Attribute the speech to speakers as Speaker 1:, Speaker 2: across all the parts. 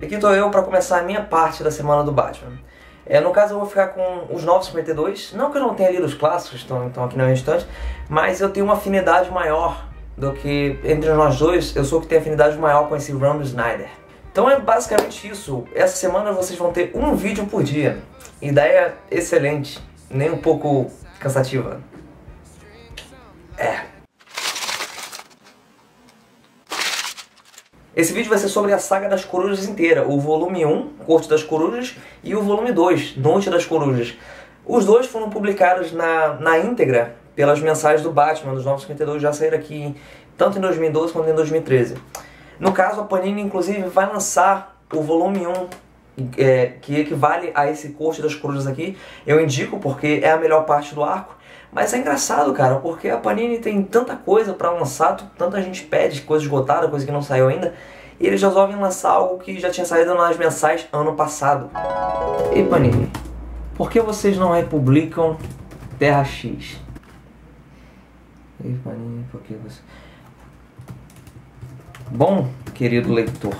Speaker 1: E aqui estou eu para começar a minha parte da semana do Batman. No caso eu vou ficar com os Novos 52, não que eu não tenha lido os clássicos, estão aqui na minha estante, mas eu tenho uma afinidade maior do que entre nós dois, eu sou o que tem afinidade maior com esse Ron Snyder. Então é basicamente isso, essa semana vocês vão ter um vídeo por dia, ideia excelente, nem um pouco cansativa. Esse vídeo vai ser sobre a Saga das Corujas inteira, o volume 1, Corte das Corujas, e o volume 2, Noite das Corujas. Os dois foram publicados na íntegra pelas mensagens do Batman, dos Novos 52, já saíram aqui tanto em 2012 quanto em 2013. No caso, a Panini, inclusive, vai lançar o volume 1, que equivale a esse Corte das Corujas aqui. Eu indico porque é a melhor parte do arco. Mas é engraçado, cara, porque a Panini tem tanta coisa pra lançar, tanta gente pede coisa esgotada, coisa que não saiu ainda, e eles resolvem lançar algo que já tinha saído nas mensais ano passado. E Panini, por que vocês não republicam Terra X? E Panini, por que você... Bom, querido leitor,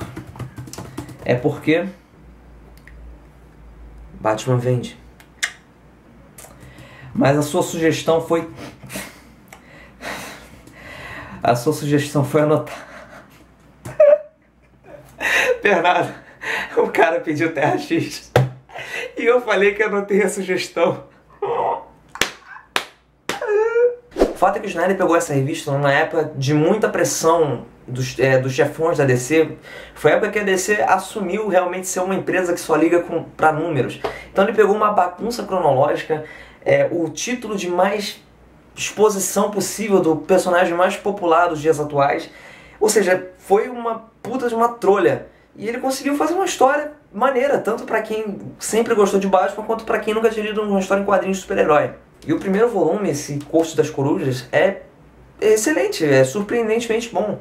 Speaker 1: é porque Batman vende. Mas a sua sugestão foi... anotada. Bernardo, o cara pediu Terra X. E eu falei que eu anotei a sugestão. O fato é que o Snyder pegou essa revista numa época de muita pressão dos chefões da DC. Foi a época que a DC assumiu realmente ser uma empresa que só liga pra números. Então ele pegou uma bagunça cronológica, o título de mais exposição possível do personagem mais popular dos dias atuais. Ou seja, foi uma puta de uma trolha. E ele conseguiu fazer uma história maneira, tanto pra quem sempre gostou de Batman, quanto pra quem nunca tinha lido uma história em quadrinhos de super-herói. E o primeiro volume, esse Corte das Corujas, é excelente, é surpreendentemente bom.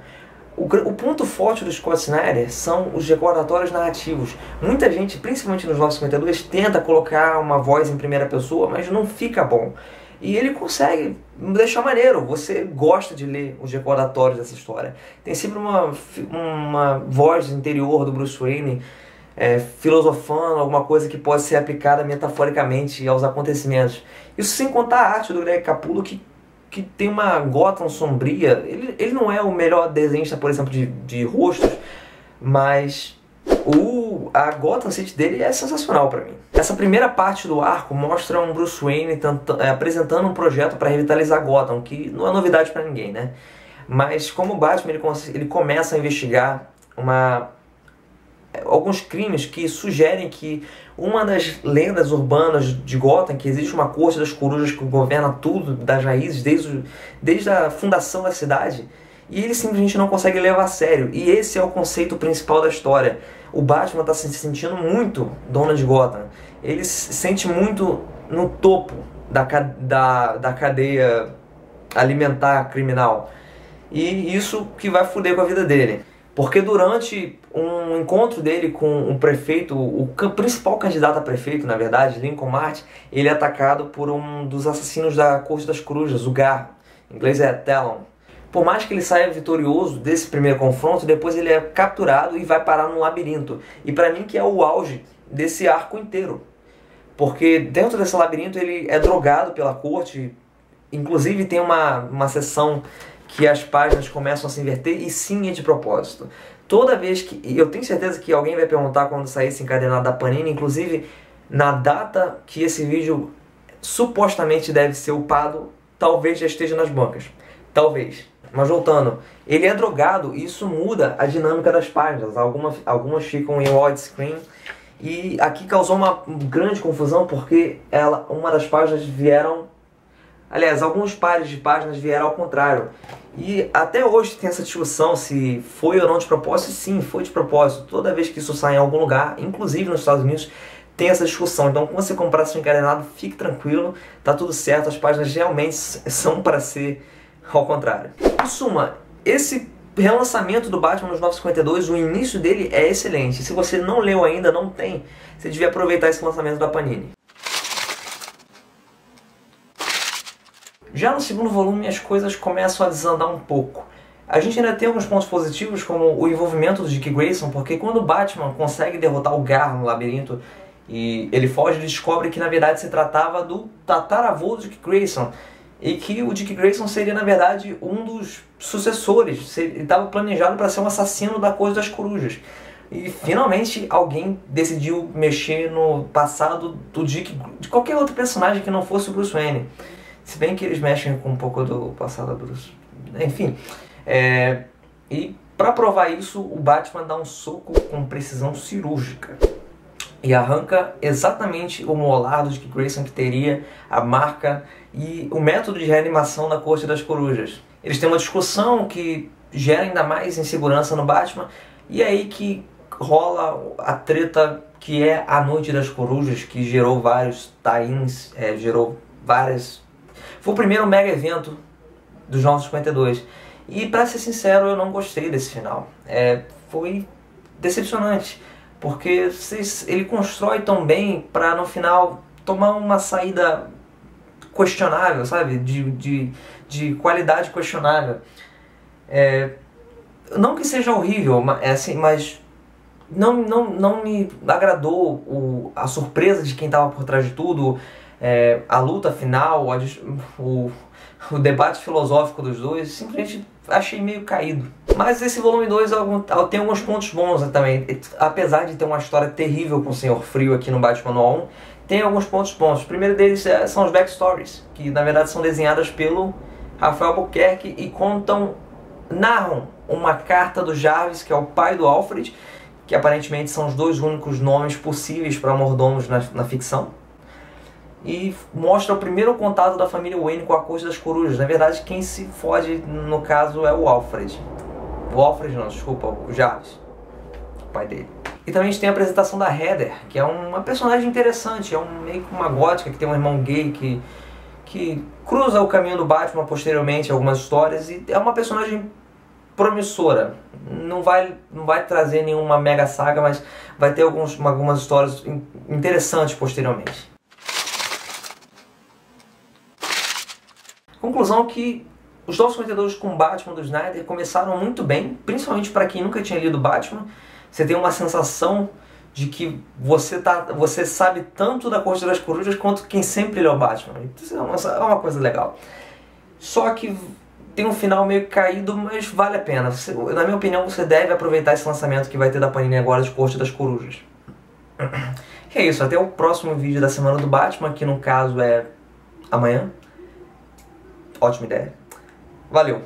Speaker 1: O ponto forte do Scott Snyder são os recordatórios narrativos. Muita gente, principalmente nos Novos 52, tenta colocar uma voz em primeira pessoa, mas não fica bom. E ele consegue deixar maneiro, você gosta de ler os recordatórios dessa história. Tem sempre uma voz interior do Bruce Wayne filosofando alguma coisa que pode ser aplicada metaforicamente aos acontecimentos. Isso sem contar a arte do Greg Capullo, que tem uma Gotham sombria. Ele não é o melhor desenhista, por exemplo, de rostos, mas a Gotham City dele é sensacional pra mim. Essa primeira parte do arco mostra um Bruce Wayne apresentando um projeto para revitalizar Gotham, que não é novidade pra ninguém, né? Mas como Batman ele começa a investigar alguns crimes que sugerem que uma das lendas urbanas de Gotham, que existe uma corte das corujas que governa tudo das raízes, desde a fundação da cidade, e ele simplesmente não consegue levar a sério. E esse é o conceito principal da história. O Batman está se sentindo muito dono de Gotham. Ele se sente muito no topo da cadeia alimentar criminal. E isso que vai foder com a vida dele. Porque durante um encontro dele com o prefeito, o principal candidato a prefeito, na verdade, Lincoln Martin, ele é atacado por um dos assassinos da Corte das Corujas, o Gar, em inglês é Talon. Por mais que ele saia vitorioso desse primeiro confronto, depois ele é capturado e vai parar num labirinto. E pra mim que é o auge desse arco inteiro. Porque dentro desse labirinto ele é drogado pela corte, inclusive tem uma seção que as páginas começam a se inverter, e sim é de propósito. Toda vez que... eu tenho certeza que alguém vai perguntar quando sair esse encadernado da Panini, inclusive na data que esse vídeo supostamente deve ser upado, talvez já esteja nas bancas. Talvez. Mas voltando, ele é drogado e isso muda a dinâmica das páginas. Algumas ficam em widescreen, e aqui causou uma grande confusão porque uma das páginas vieram... Aliás, alguns pares de páginas vieram ao contrário. E até hoje tem essa discussão se foi ou não de propósito. E sim, foi de propósito. Toda vez que isso sai em algum lugar, inclusive nos Estados Unidos, tem essa discussão. Então, quando você comprar seu encadernado, fique tranquilo, tá tudo certo. As páginas realmente são para ser ao contrário. Em suma, esse relançamento do Batman nos 952, o início dele é excelente. Se você não leu ainda, não tem, você devia aproveitar esse lançamento da Panini. Já no segundo volume as coisas começam a desandar um pouco. A gente ainda tem alguns pontos positivos, como o envolvimento do Dick Grayson, porque quando o Batman consegue derrotar o Gar no labirinto e ele foge, ele descobre que na verdade se tratava do tataravô do Dick Grayson, e que o Dick Grayson seria na verdade um dos sucessores, ele estava planejado para ser um assassino da Corte das Corujas. E finalmente alguém decidiu mexer no passado do Dick, de qualquer outro personagem que não fosse o Bruce Wayne. Se bem que eles mexem com um pouco do passado do Bruce. Enfim. E para provar isso, o Batman dá um soco com precisão cirúrgica. E arranca exatamente o molar do Dick Grayson que teria, a marca e o método de reanimação da Corte das Corujas. Eles têm uma discussão que gera ainda mais insegurança no Batman. E é aí que rola a treta que é a Noite das Corujas, que gerou vários tie-ins, gerou várias... Foi o primeiro mega evento dos Novos 52. E pra ser sincero, eu não gostei desse final. Foi decepcionante, porque ele constrói tão bem pra no final tomar uma saída questionável, sabe? De qualidade questionável. Não que seja horrível, mas não me agradou a surpresa de quem estava por trás de tudo, a luta final, o debate filosófico dos dois, simplesmente achei meio caído. Mas esse volume 2 tem alguns pontos bons também, apesar de ter uma história terrível com o Senhor Frio aqui no Batman 1, tem alguns pontos bons. O primeiro deles são os backstories, que na verdade são desenhadas pelo Rafael Albuquerque e narram uma carta do Jarvis, que é o pai do Alfred, que aparentemente são os dois únicos nomes possíveis para mordomos na ficção. E mostra o primeiro contato da família Wayne com a Corte das Corujas. Na verdade, quem se fode no caso é o Alfred. O Alfred não, desculpa, o Jarvis, o pai dele. E também a gente tem a apresentação da Heather, que é uma personagem interessante, meio que uma gótica que tem um irmão gay que cruza o caminho do Batman posteriormente em algumas histórias, e é uma personagem promissora. Não vai trazer nenhuma mega saga, mas vai ter algumas histórias interessantes posteriormente. Conclusão que os Novos 52 com Batman do Snyder começaram muito bem, principalmente para quem nunca tinha lido Batman. Você tem uma sensação de que você sabe tanto da Corte das Corujas quanto quem sempre leu Batman. Isso é uma coisa legal. Só que tem um final meio caído, mas vale a pena. Na minha opinião, você deve aproveitar esse lançamento que vai ter da Panini agora de Corte das Corujas. E é isso, até o próximo vídeo da semana do Batman, que no caso é amanhã. Ótima ideia. Valeu!